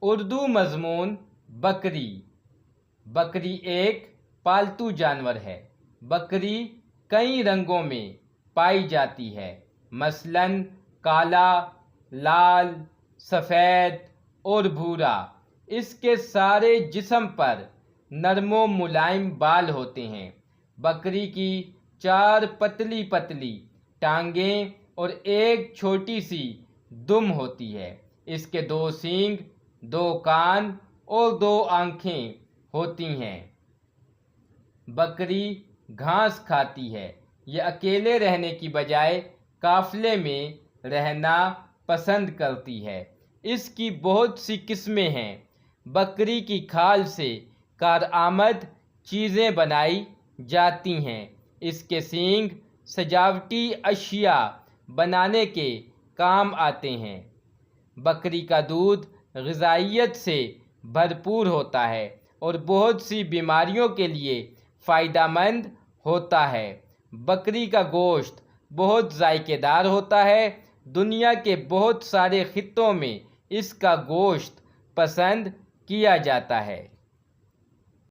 اردو مضمون بکری۔ بکری ایک پالتو جانور ہے۔ بکری کئی رنگوں میں پائی جاتی ہے، مثلاً کالا، لال، سفید اور بھورا۔ اس کے سارے جسم پر نرم و ملائم بال ہوتے ہیں۔ بکری کی 4 پتلی پتلی ٹانگیں اور ایک چھوٹی سی دم ہوتی ہے۔ اس کے 2 سینگ، 2 کان اور 2 آنکھیں ہوتی ہیں۔ بکری گھاس کھاتی ہے۔ یہ اکیلے رہنے کی بجائے قافلے میں رہنا پسند کرتی ہے۔ اس کی بہت سی قسمیں ہیں۔ بکری کی کھال سے کارآمد چیزیں بنائی جاتی ہیں۔ اس کے سینگ سجاوٹی اشیاء بنانے کے کام آتے ہیں۔ بکری کا دودھ غذائیت سے بھرپور ہوتا ہے اور بہت سی بیماریوں کے لیے فائدہ مند ہوتا ہے۔ بکری کا گوشت بہت ذائقہ دار ہوتا ہے۔ دنیا کے بہت سارے خطوں میں اس کا گوشت پسند کیا جاتا ہے۔